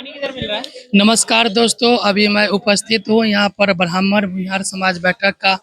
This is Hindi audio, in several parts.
किधर मिल रहा है? नमस्कार दोस्तों, अभी मैं उपस्थित हूँ यहाँ पर ब्राह्मण बिहार समाज बैठक का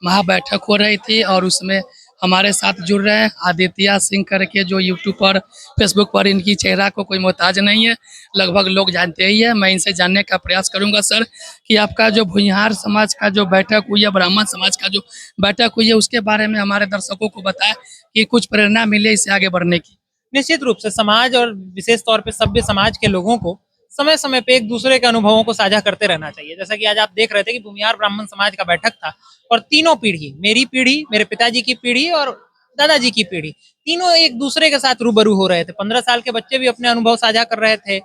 महाबैठक हो रही थी और उसमें हमारे साथ जुड़ रहे हैं आदित्य सिंह करके, जो यूट्यूब पर फेसबुक पर इनकी चेहरा को कोई मोहताज नहीं है, लगभग लोग जानते ही है। मैं इनसे जानने का प्रयास करूंगा सर कि आपका जो भुइहार समाज का जो बैठक हुई है, ब्राह्मण समाज का जो बैठक हुई है, उसके बारे में हमारे दर्शकों को बताएं कि कुछ प्रेरणा मिले इससे आगे बढ़ने की। निश्चित रूप से समाज और विशेष तौर पे सभ्य समाज के लोगों को समय समय पे एक दूसरे के अनुभवों को साझा करते रहना चाहिए। जैसा कि आज आप देख रहे थे कि भूमिहार ब्राह्मण समाज का बैठक था और तीनों पीढ़ी, मेरी पीढ़ी, मेरे पिताजी की पीढ़ी और दादाजी की पीढ़ी, तीनों एक दूसरे के साथ रूबरू हो रहे थे। 15 साल के बच्चे भी अपने अनुभव साझा कर रहे थे,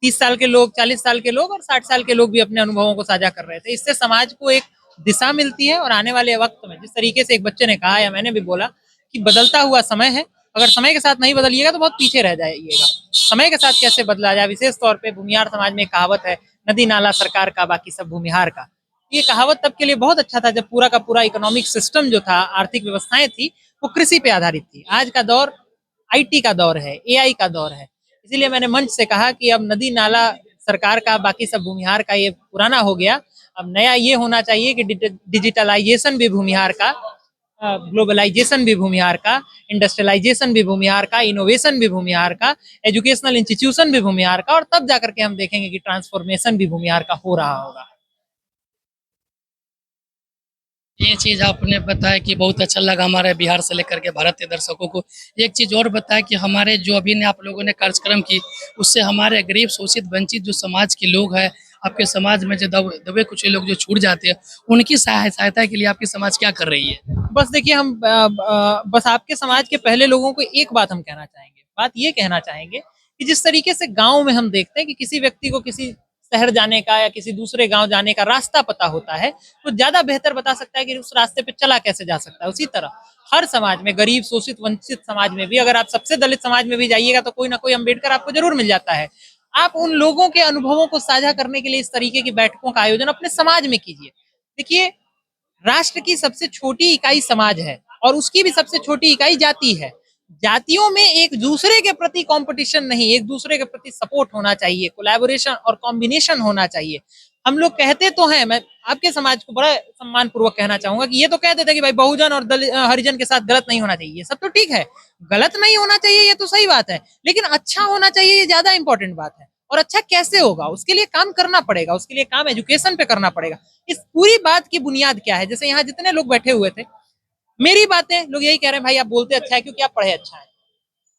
30 साल के लोग, 40 साल के लोग और 60 साल के लोग भी अपने अनुभवों को साझा कर रहे थे। इससे समाज को एक दिशा मिलती है और आने वाले वक्त में, जिस तरीके से एक बच्चे ने कहा या मैंने भी बोला कि बदलता हुआ समय है, अगर समय के साथ नहीं बदलिएगा तो बहुत पीछे रह जाइएगा। समय के साथ कैसे बदला जाए, विशेष तौर पे भूमिहार समाज में कहावत है, नदी नाला सरकार का, बाकी सब भूमिहार का। ये कहावत तब के लिए बहुत अच्छा था जब पूरा का पूरा इकोनॉमिक सिस्टम जो था, आर्थिक व्यवस्थाएं थी, वो कृषि पे आधारित थी। आज का दौर आईटी का दौर है, एआई का दौर है। इसीलिए मैंने मंच से कहा कि अब नदी नाला सरकार का, बाकी सब भूमिहार का, ये पुराना हो गया। अब नया ये होना चाहिए कि डिजिटलाइजेशन भी भूमिहार का, ग्लोबलाइजेशन भी भूमिहार का, इंडस्ट्रियलाइजेशन भी भूमिहार का, इनोवेशन भी भूमिहार का, एजुकेशनल इंस्टीट्यूशन भी भूमिहार का, और तब जाकर के हम देखेंगे कि ट्रांसफॉर्मेशन भी भूमिहार का हो रहा होगा। ये चीज़ आपने बताया कि बहुत अच्छा लगा हमारे बिहार से लेकर के भारत के दर्शकों को। एक चीज़ और बताया कि हमारे जो अभी ने आप लोगों ने कार्यक्रम की, उससे हमारे गरीब शोषित वंचित जो समाज के लोग हैं, आपके समाज में जो दबे कुछ लोग जो छूट जाते हैं, उनकी सहायता के लिए आपकी समाज क्या कर रही है? बस देखिए, हम बस आपके समाज के पहले लोगों को एक बात हम कहना चाहेंगे, बात ये कहना चाहेंगे कि जिस तरीके से गांव में हम देखते हैं कि किसी व्यक्ति को किसी शहर जाने का या किसी दूसरे गांव जाने का रास्ता पता होता है, तो ज्यादा बेहतर बता सकता है कि उस रास्ते पे चला कैसे जा सकता है। उसी तरह हर समाज में, गरीब शोषित वंचित समाज में भी, अगर आप सबसे दलित समाज में भी जाइएगा तो कोई ना कोई अम्बेडकर आपको जरूर मिल जाता है। आप उन लोगों के अनुभवों को साझा करने के लिए इस तरीके की बैठकों का आयोजन अपने समाज में कीजिए। देखिए, राष्ट्र की सबसे छोटी इकाई समाज है और उसकी भी सबसे छोटी इकाई जाति है। जातियों में एक दूसरे के प्रति कंपटीशन नहीं, एक दूसरे के प्रति सपोर्ट होना चाहिए, कोलैबोरेशन और कॉम्बिनेशन होना चाहिए। हम लोग कहते तो हैं, मैं आपके समाज को बड़ा सम्मान पूर्वक कहना चाहूंगा कि ये तो कहते थे कि भाई बहुजन और हरिजन के साथ गलत नहीं होना चाहिए। ये सब तो ठीक है, गलत नहीं होना चाहिए, ये तो सही बात है, लेकिन अच्छा होना चाहिए, ये ज्यादा इंपॉर्टेंट बात है। और अच्छा कैसे होगा, उसके लिए काम करना पड़ेगा, उसके लिए काम एजुकेशन पे करना पड़ेगा। इस पूरी बात की बुनियाद क्या है? जैसे यहाँ जितने लोग बैठे हुए थे, मेरी बातें लोग यही कह रहे हैं, भाई आप बोलते अच्छा है क्योंकि आप पढ़े अच्छा है।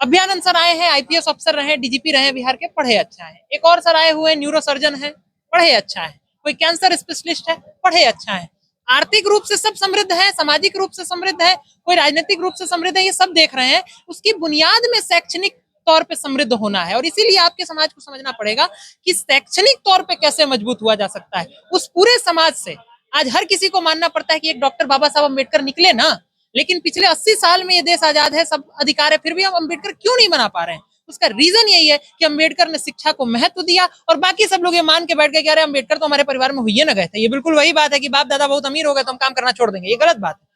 अभियानंद सर आए हैं, आईपीएस अफसर रहे, डीजीपी रहे बिहार के, पढ़े अच्छा है। एक और सर आए हुए न्यूरो सर्जन है, पढ़े अच्छा है। कोई कैंसर स्पेशलिस्ट है, पढ़े अच्छा है। आर्थिक रूप से सब समृद्ध है, सामाजिक रूप से समृद्ध है, कोई राजनीतिक रूप से समृद्ध है, ये सब देख रहे हैं। उसकी बुनियाद में शैक्षणिक तौर पे समृद्ध होना है, और इसीलिए आपके समाज को समझना पड़ेगा कि शैक्षणिक तौर पे कैसे मजबूत हुआ जा सकता है। उस पूरे समाज से आज हर किसी को मानना पड़ता है कि एक डॉक्टर बाबा साहब अम्बेडकर निकले ना, लेकिन पिछले 80 साल में ये देश आजाद है, सब अधिकार है, फिर भी हम अम्बेडकर क्यों नहीं बना पा रहे हैं? उसका रीजन यही है कि अम्बेडकर ने शिक्षा को महत्व दिया और बाकी सब लोग ये मान के बैठ गए कि अरे अम्बेडकर तो हमारे परिवार में हुई ना गए थे। ये बिल्कुल वही बात है कि बाप दादा बहुत अमीर हो गए तो हम काम करना छोड़ देंगे। ये गलत बात है।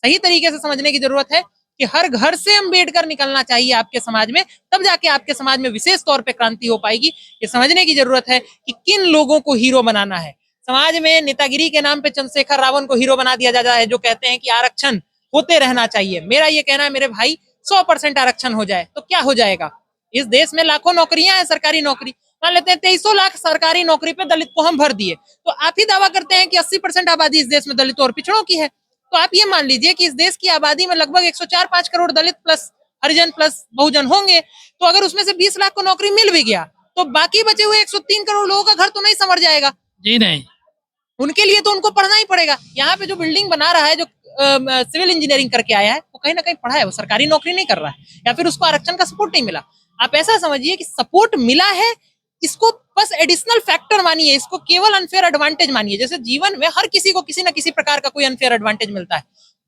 सही तरीके से समझने की जरूरत है कि हर घर से अम्बेडकर निकलना चाहिए आपके समाज में, तब जाके आपके समाज में विशेष तौर पे क्रांति हो पाएगी। ये समझने की जरूरत है कि किन लोगों को हीरो बनाना है। समाज में नेतागिरी के नाम पे चंद्रशेखर रावण को हीरो बना दिया जाता है, जो कहते हैं कि आरक्षण होते रहना चाहिए। मेरा ये कहना है मेरे भाई, 100% आरक्षण हो जाए तो क्या हो जाएगा? इस देश में लाखों नौकरियां हैं, सरकारी नौकरी, मान लेते हैं 2300 लाख सरकारी नौकरी पे दलित को हम भर दिए, तो आप ही दावा करते हैं कि 80% आबादी इस देश में दलितों और पिछड़ों की है। तो आप ये मान लीजिए कि इस देश की आबादी में लगभग 104-5 करोड़ दलित प्लस हरिजन प्लस बहुजन होंगे। तो अगर उसमें से 20 लाख को नौकरी मिल भी गया तो बाकी बचे हुए 103 करोड़ लोगों का घर तो नहीं संवर जाएगा। जी नहीं। उनके लिए तो उनको पढ़ना ही पड़ेगा। यहाँ पे जो बिल्डिंग बना रहा है, जो सिविल इंजीनियरिंग करके आया है, वो कहीं ना कहीं पढ़ा है, वो सरकारी नौकरी नहीं कर रहा है, या फिर उसको आरक्षण का सपोर्ट नहीं मिला। आप ऐसा समझिए कि सपोर्ट मिला है, इसको बस एडिशनल फैक्टर मानिए, इसको केवल अनफेयर एडवांटेज मानिए। जैसे जीवन में हर किसी को किसी ना किसी प्रकार का कोई अनफेयर एडवांटेज मिलता है।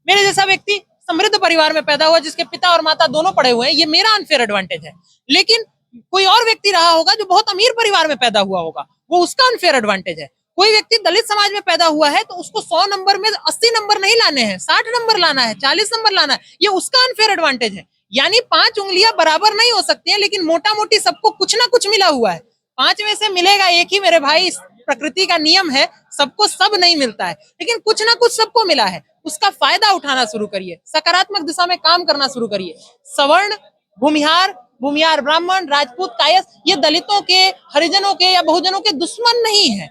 मेरे जैसा व्यक्ति समृद्ध परिवार में पैदा हुआ, जिसके पिता और माता दोनों पढ़े हुए हैं, ये मेरा अनफेयर एडवांटेज है। लेकिन कोई और व्यक्ति रहा होगा जो बहुत अमीर परिवार में पैदा हुआ होगा, वो उसका अनफेयर एडवांटेज है। कोई व्यक्ति दलित समाज में पैदा हुआ है तो उसको 100 नंबर में 80 नंबर नहीं लाने हैं, 60 नंबर लाना है, 40 नंबर लाना है, ये उसका अनफेयर एडवांटेज है। यानी 5 उंगलियां बराबर नहीं हो सकती हैं, लेकिन मोटा मोटी सबको कुछ ना कुछ मिला हुआ है। 5 में से मिलेगा एक ही मेरे भाई, प्रकृति का नियम है, सबको सब नहीं मिलता है, लेकिन कुछ ना कुछ सबको मिला है, उसका फायदा उठाना शुरू करिए, सकारात्मक दिशा में काम करना शुरू करिए। सवर्ण, भूमिहार, भूमिहार ब्राह्मण, राजपूत, कायस्थ, ये दलितों के, हरिजनों के या बहुजनों के दुश्मन नहीं है।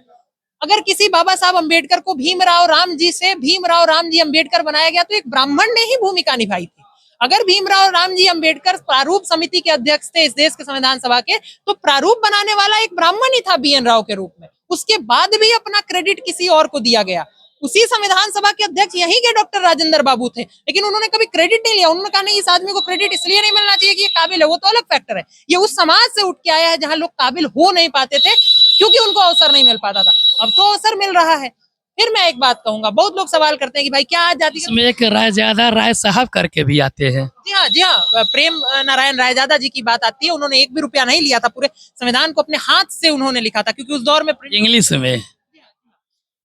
अगर किसी बाबा साहब अम्बेडकर को भीमराव राम जी अम्बेडकर बनाया गया तो एक ब्राह्मण ने ही भूमिका निभाई थी। अगर भीमराव राम जी अम्बेडकर प्रारूप समिति के अध्यक्ष थे इस देश के संविधान सभा के, तो प्रारूप बनाने वाला एक ब्राह्मण ही था BN राव के रूप में। उसके बाद भी अपना क्रेडिट किसी और को दिया गया। उसी संविधान सभा के अध्यक्ष यहीं के डॉक्टर राजेंद्र बाबू थे, लेकिन उन्होंने कभी क्रेडिट नहीं लिया। उन्होंने कहा नहीं, इस आदमी को क्रेडिट इसलिए नहीं मिलना चाहिए कि ये काबिल है, वो तो अलग फैक्टर है। ये उस समाज से उठ के आया है जहां लोग काबिल हो नहीं पाते थे क्योंकि उनको अवसर नहीं मिल पाता था। अब तो अवसर मिल रहा है। फिर मैं एक बात कहूंगा, बहुत लोग सवाल करते हैं कि भाई क्या आज जाति का, इसमें एक राय ज्यादा राय साहब करके भी आते हैं। जी हाँ, प्रेम नारायण रायजादा जी की बात आती है। उन्होंने एक भी रुपया नहीं लिया था, पूरे संविधान को अपने हाथ से उन्होंने लिखा था, क्योंकि उस दौर में इंग्लिश में।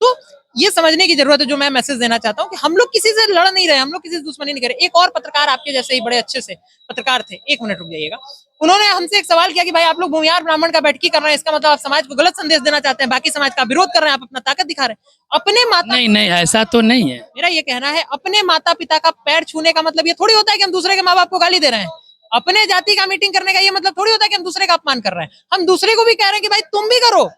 तो ये समझने की जरूरत है, जो मैं मैसेज देना चाहता हूँ कि हम लोग किसी से लड़ नहीं रहे, हम लोग किसी से दुश्मनी नहीं कर रहे। एक और पत्रकार आपके जैसे ही बड़े अच्छे से पत्रकार थे, 1 मिनट रुक जाइएगा, उन्होंने हमसे एक सवाल किया कि भाई आप लोग भूमिहार ब्राह्मण का बैठकी कर रहे हैं, इसका मतलब आप समाज को गलत संदेश देना चाहते हैं, बाकी समाज का विरोध कर रहे हैं, आप अपना ताकत दिखा रहे हैं। अपने माता, नहीं नहीं, ऐसा तो नहीं है। मेरा ये कहना है, अपने माता पिता का पैर छूने का मतलब ये थोड़ी होता है कि हम दूसरे के माँ बाप को गाली दे रहे हैं। अपने जाति का मीटिंग करने का ये मतलब थोड़ी होता है कि हम दूसरे का अपमान कर रहे हैं। हम दूसरे को भी कह रहे हैं कि भाई तुम भी करो,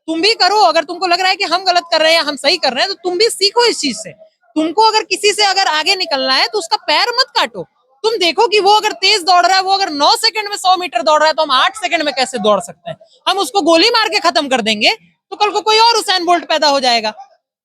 तुम भी करो। अगर तुमको लग रहा है कि हम गलत कर रहे हैं या हम सही कर रहे हैं, तो तुम भी सीखो इस चीज से। तुमको अगर किसी से अगर आगे निकलना है तो उसका पैर मत काटो। तुम देखो कि वो अगर तेज दौड़ रहा है, वो अगर 9 सेकंड में 100 मीटर दौड़ रहा है, तो हम 8 सेकंड में कैसे दौड़ सकते हैं? हम उसको गोली मार के खत्म कर देंगे तो कल को कोई और हुसैन बोल्ट पैदा हो जाएगा।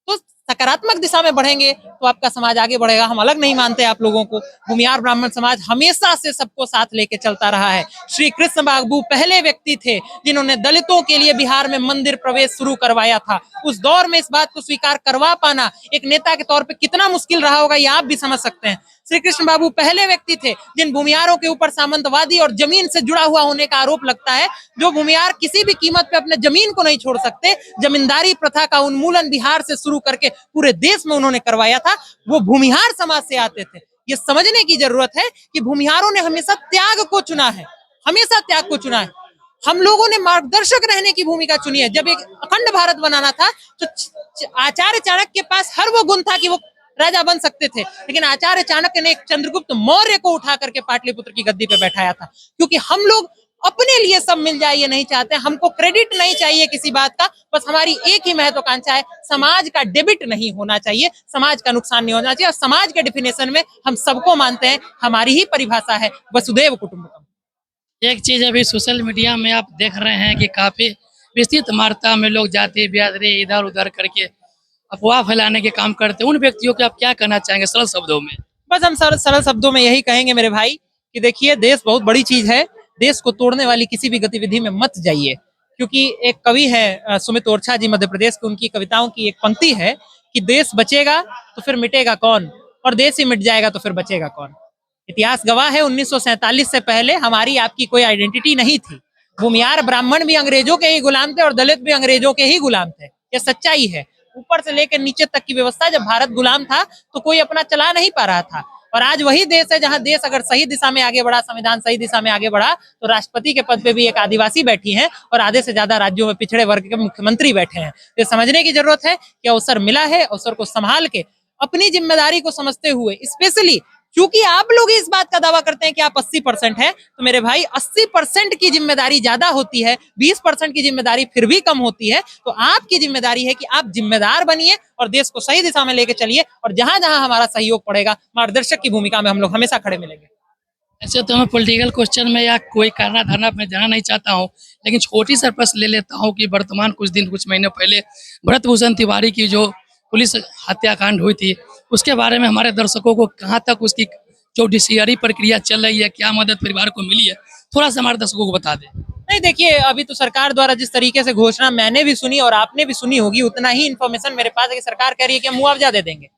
तो सकारात्मक दिशा में बढ़ेंगे तो आपका समाज आगे बढ़ेगा। हम अलग नहीं मानते आप लोगों को। भूमिहार ब्राह्मण समाज हमेशा से सबको साथ लेके चलता रहा है। श्री कृष्ण बाबू पहले व्यक्ति थे जिन्होंने दलितों के लिए बिहार में मंदिर प्रवेश शुरू करवाया था। उस दौर में इस बात को स्वीकार करवा पाना एक नेता के तौर पे कितना मुश्किल रहा होगा, ये आप भी समझ सकते हैं। श्री कृष्ण बाबू पहले व्यक्ति थे जिन भूमिहारों के ऊपर सामंतवादी और जमीन से जुड़ा हुआ होने का आरोप लगता है। जो भूमिहार किसी भी कीमत पे अपने जमीन को नहीं छोड़ सकते। जमींदारी प्रथा का उन्मूलन बिहार से शुरू करके पूरे देश में उन्होंने करवाया था, वो भूमिहार समाज से आते थे। ये समझने की जरूरत है कि भूमिहारों ने हमेशा त्याग को चुना है, हमेशा त्याग को चुना है। हम लोगों ने मार्गदर्शक रहने की भूमिका चुनी है। जब एक अखंड भारत बनाना था तो आचार्य चाणक्य के पास हर वो गुण था कि वो राजा बन सकते थे, लेकिन आचार्य चाणक्य ने एक चंद्रगुप्त मौर्य को उठा करके पाटलिपुत्र की गद्दी पे बैठाया था। क्योंकि हम लोग अपने लिए सब मिल जाए ये नहीं चाहते, हमको क्रेडिट नहीं चाहिए किसी बात का, बस हमारी एक ही महत्वाकांक्षा है, समाज का डेबिट नहीं होना चाहिए, समाज का नुकसान नहीं होना चाहिए। और समाज के डिफिनेशन में हम सबको मानते हैं, हमारी ही परिभाषा है वसुदैव कुटुंबकम। एक चीज अभी सोशल मीडिया में आप देख रहे हैं कि काफी विस्तृत मात्रा में लोग जाति बिरादरी इधर उधर करके अफवाह फैलाने के काम करते हैं। उन व्यक्तियों को आप क्या कहना चाहेंगे सरल शब्दों में? बस हम सरल शब्दों में यही कहेंगे मेरे भाई कि देखिए, देश बहुत बड़ी चीज है, देश को तोड़ने वाली किसी भी गतिविधि में मत जाइए। क्योंकि एक कवि है सुमित ओरछा जी मध्य प्रदेश के, उनकी कविताओं की एक पंक्ति है कि देश बचेगा तो फिर मिटेगा कौन, और देश ही मिट जाएगा तो फिर बचेगा कौन। इतिहास गवाह है, 1947 से पहले हमारी आपकी कोई आइडेंटिटी नहीं थी। भूमिहार ब्राह्मण भी अंग्रेजों के ही गुलाम थे और दलित भी अंग्रेजों के ही गुलाम थे। ये सच्चाई है। ऊपर से लेकर नीचे तक की व्यवस्था, जब भारत गुलाम था तो कोई अपना चला नहीं पा रहा था। और आज वही देश है जहां देश अगर सही दिशा में आगे बढ़ा, संविधान सही दिशा में आगे बढ़ा, तो राष्ट्रपति के पद पे भी एक आदिवासी बैठी हैं और आधे से ज्यादा राज्यों में पिछड़े वर्ग के मुख्यमंत्री बैठे हैं। ये समझने की जरूरत है कि अवसर मिला है, अवसर को संभाल के अपनी जिम्मेदारी को समझते हुए, स्पेशली क्योंकि आप लोग इस बात का दावा करते हैं कि आप 80% हैं, तो मेरे भाई 80% की जिम्मेदारी ज्यादा होती है, 20% की जिम्मेदारी फिर भी कम होती है। तो आपकी जिम्मेदारी है कि आप जिम्मेदार बनिए और देश को सही दिशा में लेके चलिए। और जहां जहां हमारा सहयोग पड़ेगा, मार्गदर्शक की भूमिका में हम लोग हमेशा खड़े मिलेंगे। ऐसे तो मैं पॉलिटिकल क्वेश्चन में या कोई करना धरना में जाना नहीं चाहता हूँ, लेकिन छोटी सी प्रश्न ले लेता हूँ कि वर्तमान कुछ महीने पहले भरत भूषण तिवारी की जो पुलिस हत्याकांड हुई थी, उसके बारे में हमारे दर्शकों को कहाँ तक उसकी जो जुडिशियरी प्रक्रिया चल रही है, क्या मदद परिवार को मिली है, थोड़ा सा हमारे दर्शकों को बता दें। नहीं, देखिए, अभी तो सरकार द्वारा जिस तरीके से घोषणा मैंने भी सुनी और आपने भी सुनी होगी, उतना ही इन्फॉर्मेशन मेरे पास है कि सरकार कह रही है कि हम मुआवजा दे देंगे।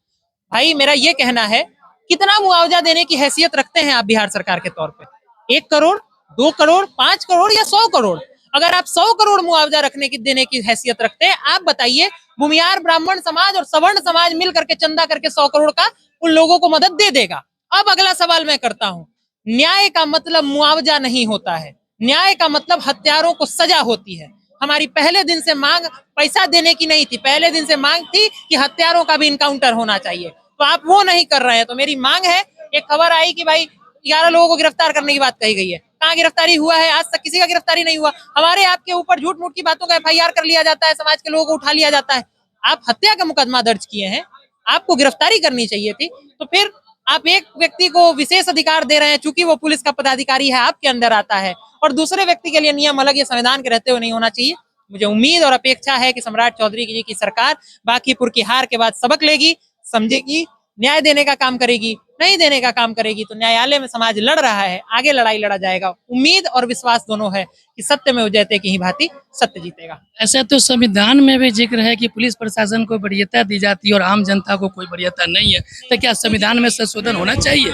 भाई मेरा ये कहना है, कितना मुआवजा देने की हैसियत रखते हैं आप बिहार सरकार के तौर पे? 1 करोड़, 2 करोड़, 5 करोड़ या 100 करोड़? अगर आप 100 करोड़ मुआवजा रखने की देने की हैसियत रखते हैं, आप बताइए, भूमिहार ब्राह्मण समाज और सवर्ण समाज मिल करके चंदा करके 100 करोड़ का उन लोगों को मदद दे देगा। अब अगला सवाल मैं करता हूं, न्याय का मतलब मुआवजा नहीं होता है, न्याय का मतलब हत्यारों को सजा होती है। हमारी पहले दिन से मांग पैसा देने की नहीं थी, पहले दिन से मांग थी कि हत्यारों का भी इनकाउंटर होना चाहिए। तो आप वो नहीं कर रहे हैं। तो मेरी मांग है, एक खबर आई कि भाई 11 लोगों को गिरफ्तार करने की बात कही गई है, कहाँ गिरफ्तारी हुआ है? आज तक किसी का गिरफ्तारी नहीं हुआ। हमारे आपके ऊपर झूठ मूठ की बातों का FIR कर लिया जाता है, समाज के लोगों को उठा लिया जाता है। आप हत्या का मुकदमा दर्ज किए हैं, आपको गिरफ्तारी करनी चाहिए थी। तो फिर आप एक व्यक्ति को विशेष अधिकार दे रहे हैं, चूंकि वो पुलिस का पदाधिकारी है, आपके अंदर आता है, और दूसरे व्यक्ति के लिए नियम अलग, ये संविधान के रहते हुए नहीं होना चाहिए। मुझे उम्मीद और अपेक्षा है कि सम्राट चौधरी जी की सरकार बांकीपुर की हार के बाद सबक लेगी, समझेगी, न्याय देने का काम करेगी। नहीं देने का काम करेगी तो न्यायालय में समाज लड़ रहा है, आगे लड़ाई लड़ा जाएगा। उम्मीद और विश्वास दोनों है कि सत्य में जयते की ही भांति सत्य जीतेगा। ऐसे तो संविधान में भी जिक्र है कि पुलिस प्रशासन को वरीयता दी जाती है और आम जनता को कोई वरीयता नहीं है, तो क्या संविधान में संशोधन होना चाहिए?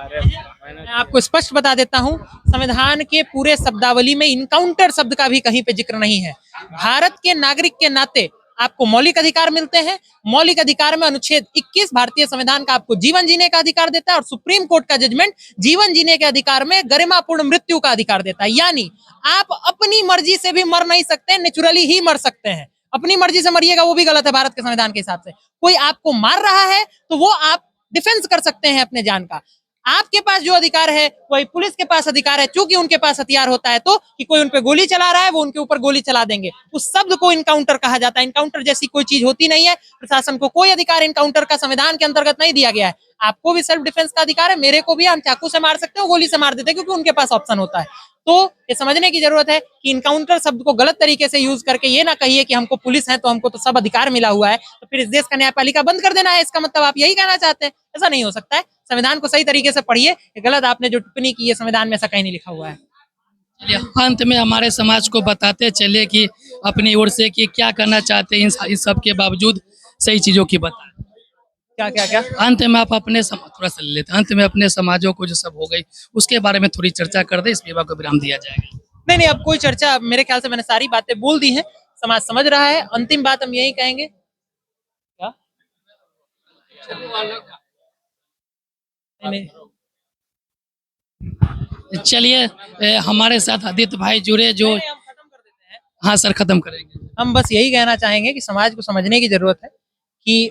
मैं आपको स्पष्ट बता देता हूं, संविधान के पूरे शब्दावली में इनकाउंटर शब्द का भी कहीं पे जिक्र नहीं है। भारत के नागरिक के नाते आपको मौलिक अधिकार मिलते हैं। मौलिक अधिकार में अनुच्छेद 21 भारतीय संविधान का आपको जीवन जीने का अधिकार देता है, और सुप्रीम कोर्ट का जजमेंट जीवन जीने के अधिकार में गरिमापूर्ण मृत्यु का अधिकार देता है। यानी आप अपनी मर्जी से भी मर नहीं सकते, नेचुरली ही मर सकते हैं। अपनी मर्जी से मरिएगा वो भी गलत है भारत के संविधान के हिसाब से। कोई आपको मार रहा है तो वो आप डिफेंस कर सकते हैं अपने जान का। आपके पास जो अधिकार है वही पुलिस के पास अधिकार है, चूंकि उनके पास हथियार होता है, तो कि कोई उन पे गोली चला रहा है वो उनके ऊपर गोली चला देंगे। उस शब्द को इनकाउंटर कहा जाता है। इनकाउंटर जैसी कोई चीज होती नहीं है। प्रशासन को कोई अधिकार इनकाउंटर का संविधान के अंतर्गत नहीं दिया गया है। आपको भी सेल्फ डिफेंस का अधिकार है, मेरे को भी। हम चाकू से मार सकते हो, गोली से मार देते हैं, क्योंकि उनके पास ऑप्शन होता है। तो ये समझने की जरूरत है कि इनकाउंटर शब्द को गलत तरीके से यूज करके ये ना कहिए कि हमको पुलिस है तो हमको तो सब अधिकार मिला हुआ है, तो फिर इस देश का न्यायपालिका बंद कर देना है, इसका मतलब आप यही कहना चाहते हैं? ऐसा नहीं हो सकता है। संविधान को सही तरीके से पढ़िए। गलत आपने जो टिप्पणी की है, संविधान में ऐसा कहीं नहीं लिखा हुआ है। चलिए, अंत में हमारे समाज को बताते चले कि अपनी ओर से कि क्या करना चाहते हैं इस सब के बावजूद सही चीजों की बताएं। क्या क्या क्या अंत में आप अपने थोड़ा सा ले लेते हैं, अंत में अपने समाजों को जो सब हो गई उसके बारे में थोड़ी चर्चा कर दे, इस विवाह को विराम दिया जाएगा। नहीं नहीं, अब कोई चर्चा, मेरे ख्याल से मैंने सारी बातें बोल दी हैं, समाज समझ रहा है। अंतिम बात हम यही कहेंगे, क्या नहीं, चलिए, हमारे साथ आदित्य भाई जुड़े जो, हम खत्म कर देते हैं। हाँ सर, खत्म करेंगे। हम बस यही कहना चाहेंगे कि समाज को समझने की जरूरत है कि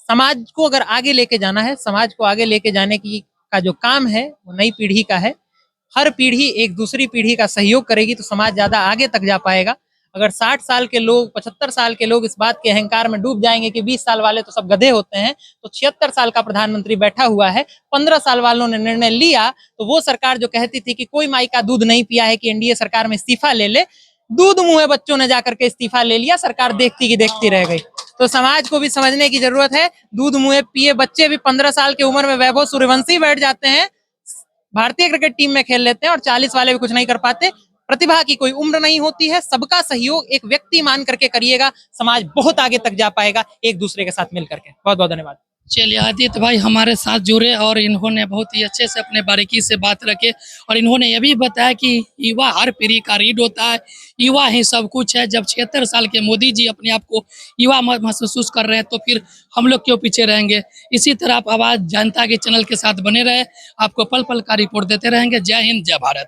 समाज को अगर आगे लेके जाना है, समाज को आगे लेके जाने की का जो काम है वो नई पीढ़ी का है। हर पीढ़ी एक दूसरी पीढ़ी का सहयोग करेगी तो समाज ज्यादा आगे तक जा पाएगा। अगर 60 साल के लोग, 75 साल के लोग इस बात के अहंकार में डूब जाएंगे कि 20 साल वाले तो सब गधे होते हैं, तो 76 साल का प्रधानमंत्री बैठा हुआ है, 15 साल वालों ने निर्णय लिया। तो वो सरकार जो कहती थी कि कोई माई का दूध नहीं पिया है कि एनडीए सरकार में इस्तीफा ले ले, दूध मुंह बच्चों ने जाकर के इस्तीफा ले लिया, सरकार देखती की देखती रह गई। तो समाज को भी समझने की जरूरत है। दूध मुंह पिए बच्चे भी 15 साल की उम्र में वैभव सूर्यवंशी बैठ जाते हैं, भारतीय क्रिकेट टीम में खेल लेते हैं, और 40 वाले भी कुछ नहीं कर पाते। प्रतिभा की कोई उम्र नहीं होती है। सबका सहयोग एक व्यक्ति मान करके करिएगा, समाज बहुत आगे तक जा पाएगा एक दूसरे के साथ मिल करके। बहुत बहुत धन्यवाद। चलिए, आदित्य भाई हमारे साथ जुड़े और इन्होंने बहुत ही अच्छे से अपने बारीकी से बात रखे, और इन्होंने ये भी बताया कि युवा हर पीढ़ी का रीढ़ होता है, युवा ही सब कुछ है। जब 76 साल के मोदी जी अपने आप को युवा महसूस कर रहे हैं तो फिर हम लोग क्यों पीछे रहेंगे। इसी तरह आप आवाज़ जनता के चैनल के साथ बने रहे, आपको पल पल का रिपोर्ट देते रहेंगे। जय हिंद, जय भारत।